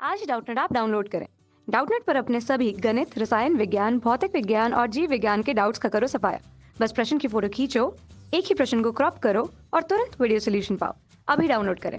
आज Doubtnut app download करें। Doubtnut पर अपने सभी गणित, रसायन विज्ञान, भौतिक विज्ञान और जीव विज्ञान के डाउट्स का करो सफाया। बस प्रश्न की फोटो खींचो, एक ही प्रश्न को क्रॉप करो और तुरंत वीडियो सोल्यूशन पाओ। अभी डाउनलोड करें।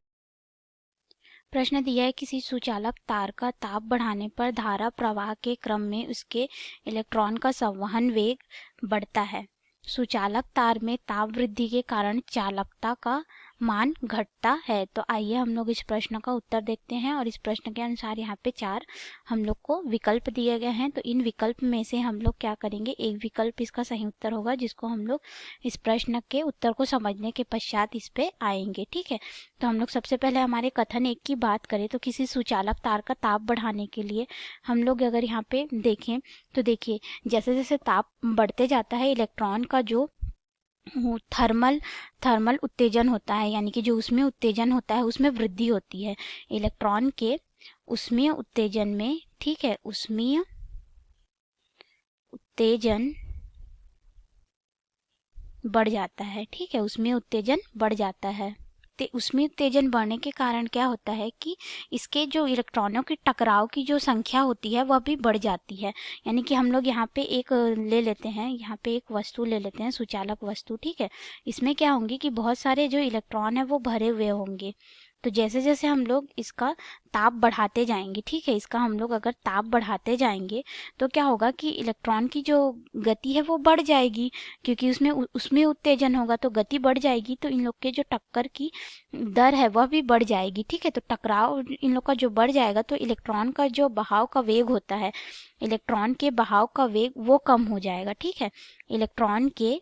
प्रश्न दिया है, किसी सुचालक तार का ताप बढ़ाने पर धारा प्रवाह के क्रम में उसके इलेक्ट्रॉन का संवहन वेग बढ़ता है। सुचालक तार में ताप वृद्धि के कारण चालकता का मान घटता है। तो आइए हम लोग इस प्रश्न का उत्तर देखते हैं। और इस प्रश्न के अनुसार यहाँ पे 4 हम लोग को विकल्प दिए गए हैं। तो इन विकल्प में से हम लोग क्या करेंगे, एक विकल्प इसका सही उत्तर होगा, जिसको हम लोग इस प्रश्न के उत्तर को समझने के पश्चात इस पे आएंगे। ठीक है, तो हम लोग सबसे पहले हमारे कथन 1 की बात करें तो किसी सुचालक तार का ताप बढ़ाने के लिए हम लोग अगर यहाँ पे देखें तो देखिए, जैसे जैसे ताप बढ़ते जाता है इलेक्ट्रॉन का जो थर्मल थर्मल उत्तेजन होता है, यानी कि जो उसमें उत्तेजन होता है उसमें वृद्धि होती है। इलेक्ट्रॉन के उष्मीय उत्तेजन में, ठीक है, उष्मीय उत्तेजन बढ़ जाता है। ठीक है, उष्मीय उत्तेजन बढ़ जाता है। तो उष्मीय उत्तेजन बढ़ने के कारण क्या होता है कि इसके जो इलेक्ट्रॉनों के टकराव की जो संख्या होती है वह भी बढ़ जाती है। यानी कि हम लोग यहाँ पे एक ले लेते हैं, यहाँ पे एक वस्तु ले लेते हैं, सुचालक वस्तु। ठीक है, इसमें क्या होंगे कि बहुत सारे जो इलेक्ट्रॉन है वो भरे हुए होंगे। तो जैसे जैसे हम लोग इसका ताप बढ़ाते जाएंगे, ठीक है, इसका हम लोग अगर ताप बढ़ाते जाएंगे तो क्या होगा कि इलेक्ट्रॉन की जो गति है वो बढ़ जाएगी, क्योंकि उसमें उत्तेजन होगा तो गति बढ़ जाएगी। तो इन लोग के जो टक्कर की दर है वह भी बढ़ जाएगी। ठीक है, तो टकराव इन लोग का जो बढ़ जाएगा तो इलेक्ट्रॉन का जो बहाव का वेग होता है, इलेक्ट्रॉन के बहाव का वेग वो कम हो जाएगा। ठीक है, इलेक्ट्रॉन के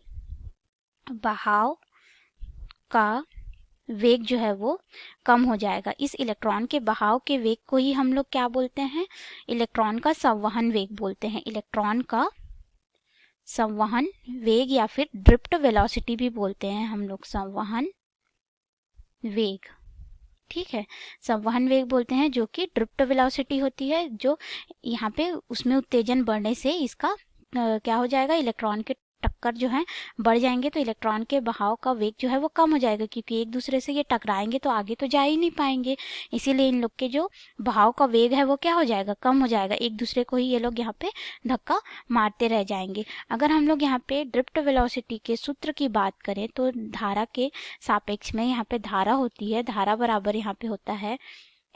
बहाव का वेग जो है वो कम हो जाएगा। इस इलेक्ट्रॉन के बहाव के वेग को ही हम लोग क्या बोलते हैं, इलेक्ट्रॉन का संवहन वेग बोलते हैं। इलेक्ट्रॉन का संवहन वेग या फिर ड्रिफ्ट वेलोसिटी भी बोलते हैं हम लोग, संवहन वेग। ठीक है, संवहन वेग बोलते हैं, जो कि ड्रिफ्ट वेलोसिटी होती है, जो यहाँ पे उसमें उत्तेजन बढ़ने से इसका क्या हो जाएगा, इलेक्ट्रॉन के टक्कर जो है बढ़ जाएंगे तो इलेक्ट्रॉन के बहाव का वेग जो है वो कम हो जाएगा, क्योंकि एक दूसरे से ये टकराएंगे तो आगे तो जा ही नहीं पाएंगे। इसीलिए इन लोग के जो बहाव का वेग है वो क्या हो जाएगा, कम हो जाएगा। एक दूसरे को ही ये लोग यहाँ पे धक्का मारते रह जाएंगे। अगर हम लोग यहाँ पे ड्रिफ्ट वेलोसिटी के सूत्र की बात करें तो धारा के सापेक्ष में यहाँ पे धारा होती है, धारा बराबर यहाँ पे होता है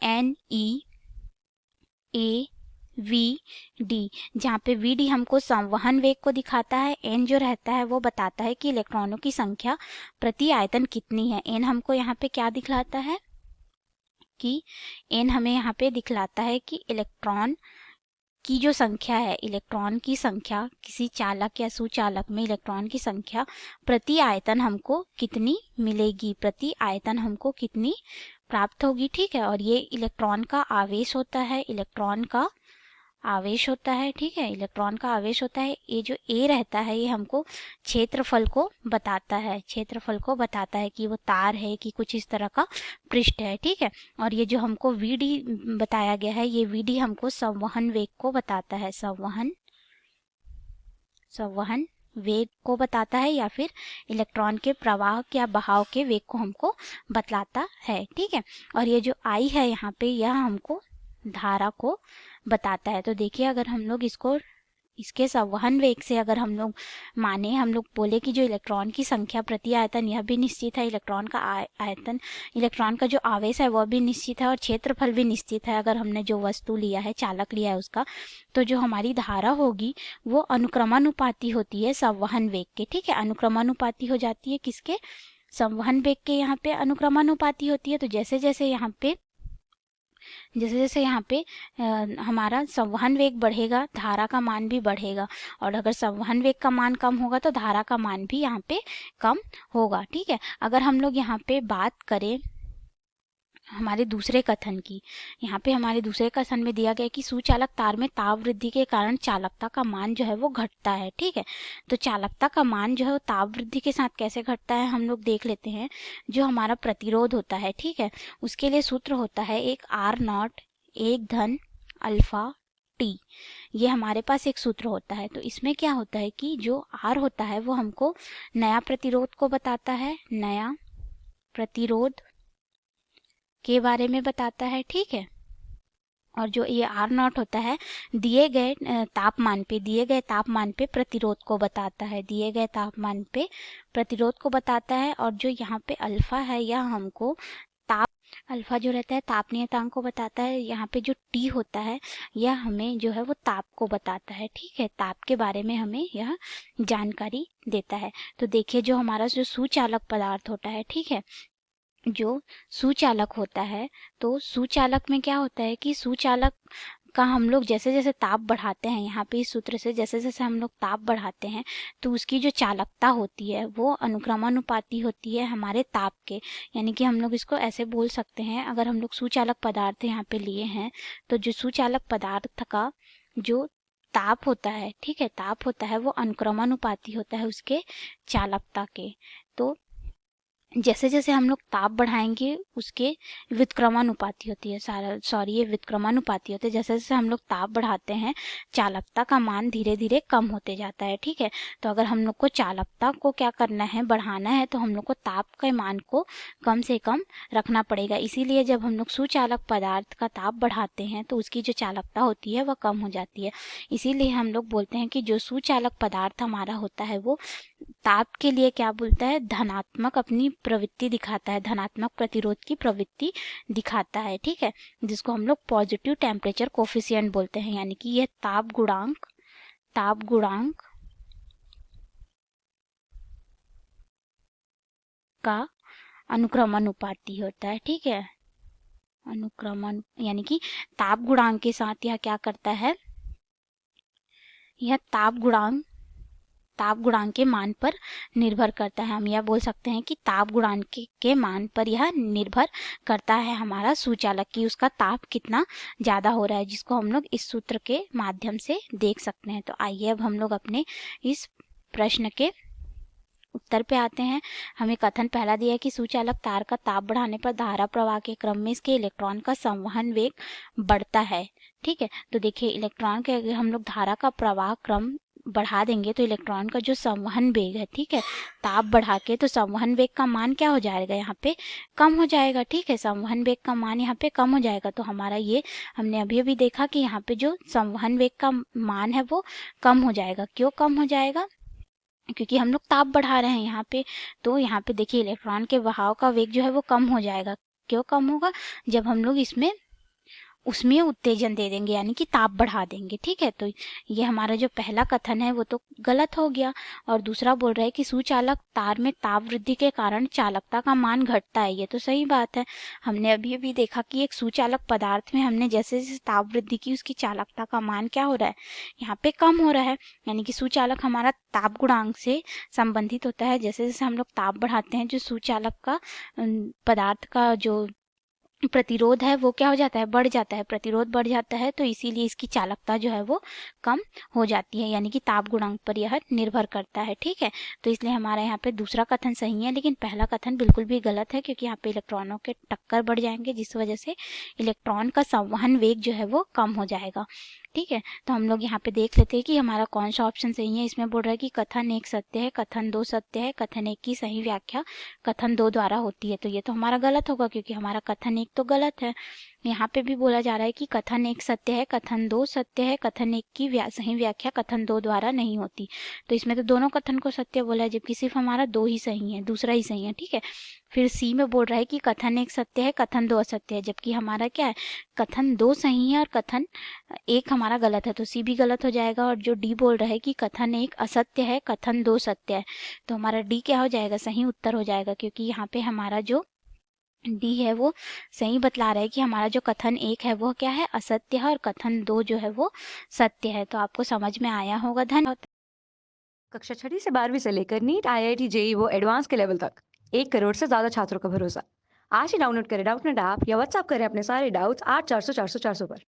NE A वी डी, जहाँ पे वी डी हमको संवहन वेग को दिखाता है, एन जो रहता है वो बताता है कि इलेक्ट्रॉनों की संख्या प्रति आयतन कितनी है। एन हमको यहाँ पे क्या दिखलाता है कि एन हमें यहाँ पे दिखलाता है कि इलेक्ट्रॉन की जो संख्या है, इलेक्ट्रॉन की संख्या किसी चालक या सुचालक में इलेक्ट्रॉन की संख्या प्रति आयतन हमको कितनी मिलेगी, प्रति आयतन हमको कितनी प्राप्त होगी। ठीक है, और ये इलेक्ट्रॉन का आवेश होता है, इलेक्ट्रॉन का आवेश होता है। ठीक है, इलेक्ट्रॉन का आवेश होता है। ये जो ए रहता है ये हमको क्षेत्रफल को बताता है, क्षेत्रफल को बताता है कि वो तार है कि कुछ इस तरह का पृष्ठ है। ठीक है, और ये जो हमको वीडी बताया गया है, ये वीडी हमको संवहन वेग को बताता है, संवहन वेग को बताता है, या फिर इलेक्ट्रॉन के प्रवाह या बहाव के वेग को हमको बतलाता है। ठीक है, और ये जो आई है यहाँ पे, यह हमको धारा को बताता है। तो देखिए, अगर हम लोग इसके संवहन वेग से अगर हम लोग माने, हम लोग बोले कि जो इलेक्ट्रॉन की संख्या प्रति आयतन यह भी निश्चित है, इलेक्ट्रॉन का आयतन, इलेक्ट्रॉन का जो आवेश है वह भी निश्चित है और क्षेत्रफल भी निश्चित है। अगर हमने जो वस्तु लिया है, चालक लिया है उसका, तो जो हमारी धारा होगी वो अनुक्रमानुपाती होती है संवहन वेग के। ठीक है, अनुक्रमानुपाती हो जाती है किसके, संवहन वेग के यहाँ पे अनुक्रमानुपाती होती है। तो जैसे जैसे यहाँ पे हमारा संवहन वेग बढ़ेगा, धारा का मान भी बढ़ेगा, और अगर संवहन वेग का मान कम होगा तो धारा का मान भी यहाँ पे कम होगा। ठीक है, अगर हम लोग यहाँ पे बात करें हमारे दूसरे कथन की, यहाँ पे हमारे दूसरे कथन में दिया गया है कि सुचालक तार में ताप वृद्धि के कारण चालकता का मान जो है वो घटता है। ठीक है, तो चालकता का मान जो है वो ताप वृद्धि के साथ कैसे घटता है हम लोग देख लेते हैं। जो हमारा प्रतिरोध होता है, ठीक है, उसके लिए सूत्र होता है एक R0 1 धन अल्फा टी। ये हमारे पास एक सूत्र होता है। तो इसमें क्या होता है कि जो R होता है वो हमको नया प्रतिरोध को बताता है, नया प्रतिरोध के बारे में बताता है। ठीक है, और जो ये आर नॉट होता है दिए गए तापमान पे प्रतिरोध को बताता है, दिए गए तापमान पे प्रतिरोध को बताता है। और जो यहाँ पे अल्फा है यह हमको अल्फा जो रहता है ताप नियतांक को बताता है। यहाँ पे जो टी होता है यह हमें जो है वो ताप को बताता है, ठीक है, ताप के बारे में हमें यह जानकारी देता है। तो देखिए जो हमारा जो सुचालक पदार्थ होता है, ठीक है, जो सुचालक होता है, तो सुचालक में क्या होता है कि सुचालक का हम लोग जैसे जैसे ताप बढ़ाते हैं, यहाँ पे इस सूत्र से जैसे जैसे हम लोग ताप बढ़ाते हैं तो उसकी जो चालकता होती है वो अनुक्रमानुपाती होती है हमारे ताप के। यानी कि हम लोग इसको ऐसे बोल सकते हैं, अगर हम लोग सुचालक पदार्थ यहाँ पे लिए हैं तो जो सुचालक पदार्थ का जो ताप होता है, ठीक है, ताप होता है वो अनुक्रमानुपाती होता है उसके चालकता के। तो जैसे जैसे हम लोग ताप बढ़ाएंगे उसके व्युत्क्रमानुपाती होती है, ये व्युत्क्रमानुपाती होते हैं। जैसे जैसे हम लोग ताप बढ़ाते हैं चालकता का मान धीरे धीरे कम होते जाता है, ठीक है। तो अगर हम लोग को चालकता को क्या करना है, बढ़ाना है, तो हम लोग को ताप के मान को कम से कम रखना पड़ेगा। इसीलिए जब हम लोग सुचालक पदार्थ का ताप बढ़ाते हैं तो उसकी जो चालकता होती है वह कम हो जाती है। इसीलिए हम लोग बोलते हैं कि जो सुचालक पदार्थ हमारा होता है वो ताप के लिए क्या बोलता है, धनात्मक अपनी प्रवृत्ति दिखाता है, धनात्मक प्रतिरोध की प्रवृत्ति दिखाता है, ठीक है, जिसको हम लोग पॉजिटिव टेम्परेचर कोफिशिएंट बोलते हैं। यानी कि यह ताप गुणांक का अनुक्रमानुपाती होता है, ठीक है, अनुक्रमण यानी कि ताप गुणांक के साथ यह क्या करता है, यह ताप गुणांक के मान पर निर्भर करता है। हम यह बोल सकते हैं कि ताप गुणांक के मान पर यह निर्भर करता है हमारा सुचालक की उसका ताप कितना ज़्यादा हो रहा है, जिसको हम लोग इस सूत्र के माध्यम से देख सकते हैं। तो आइए अब हम लोग अपने इस प्रश्न के उत्तर पे आते हैं। हमें कथन पहला दिया है कि सुचालक तार का ताप बढ़ाने पर धारा प्रवाह के क्रम में इसके इलेक्ट्रॉन का संवहन वेग बढ़ता है, ठीक है। तो देखिए इलेक्ट्रॉन के अगर हम लोग धारा का प्रवाह क्रम बढ़ा देंगे तो इलेक्ट्रॉन का जो संवहन वेग है, ठीक है, ताप बढ़ा के तो संवहन वेग का मान क्या हो जाएगा, यहाँ पे कम हो जाएगा, ठीक है, संवहन वेग का मान यहाँ पे कम हो जाएगा। तो हमारा ये हमने अभी अभी देखा कि यहाँ पे जो संवहन वेग का मान है वो कम हो जाएगा। क्यों कम हो जाएगा, क्योंकि हम लोग ताप बढ़ा रहे हैं यहाँ पे। तो यहाँ पे देखिए इलेक्ट्रॉन के बहाव का वेग जो है वो कम हो जाएगा। क्यों कम होगा, जब हम लोग उसमें उत्तेजन दे देंगे, यानी कि ताप बढ़ा देंगे, ठीक है। तो ये हमारा जो पहला कथन है वो तो गलत हो गया। और दूसरा बोल रहा है कि सुचालक तार में ताप वृद्धि के कारण चालकता का मान घटता है, ये तो सही बात है। हमने अभी अभी देखा कि एक सुचालक पदार्थ में हमने जैसे जैसे ताप वृद्धि की उसकी चालकता का मान क्या हो रहा है, यहाँ पे कम हो रहा है। यानी कि सुचालक हमारा ताप गुणांक से संबंधित होता है। जैसे जैसे हम लोग ताप बढ़ाते हैं जो सुचालक का पदार्थ का जो प्रतिरोध है वो क्या हो जाता है, बढ़ जाता है, प्रतिरोध बढ़ जाता है। तो इसीलिए इसकी चालकता जो है वो कम हो जाती है, यानी कि ताप गुणांक पर यह निर्भर करता है, ठीक है। तो इसलिए हमारा यहाँ पे दूसरा कथन सही है, लेकिन पहला कथन बिल्कुल भी गलत है, क्योंकि यहाँ पे इलेक्ट्रॉनों के टक्कर बढ़ जाएंगे जिस वजह से इलेक्ट्रॉन का संवहन वेग जो है वो कम हो जाएगा, ठीक है। तो हम लोग यहाँ पे देख लेते हैं कि हमारा कौन सा ऑप्शन सही है। इसमें बोल रहा है कि कथन 1 सत्य है, कथन 2 सत्य है, कथन 1 की सही व्याख्या कथन 2 द्वारा होती है। तो ये तो हमारा गलत होगा, क्योंकि हमारा कथन 1 तो गलत है। यहाँ पे भी बोला जा रहा है कि कथन 1 सत्य है, कथन 2 सत्य है, कथन 1 की सही व्याख्या कथन 2 द्वारा नहीं होती। तो इसमें तो दोनों कथन को सत्य बोला है, जबकि सिर्फ हमारा 2 ही सही है, दूसरा ही सही है, ठीक है। फिर सी में बोल रहा है कि कथन 1 सत्य है, कथन 2 असत्य है, जबकि हमारा क्या है, कथन 2 सही है और कथन 1 हमारा गलत है। तो सी भी गलत हो जाएगा। और जो डी बोल रहा है कि कथन 1 असत्य है, कथन 2 सत्य है, तो हमारा डी क्या हो जाएगा, सही उत्तर हो जाएगा, क्योंकि यहाँ पे हमारा जो डी है वो सही बतला रहा है कि हमारा जो कथन 1 है वो क्या है, असत्य है, और कथन 2 जो है वो सत्य है। तो आपको समझ में आया होगा। धन्यवाद। कक्षा 6 से 12वीं से लेकर नीट, IIT, JEE वो एडवांस के लेवल तक 1 करोड़ से ज्यादा छात्रों का भरोसा। आज ही डाउनलोड करें डाउटनेट ऐप या व्हाट्सएप करें अपने सारे डाउट्स 8400 400 400 पर।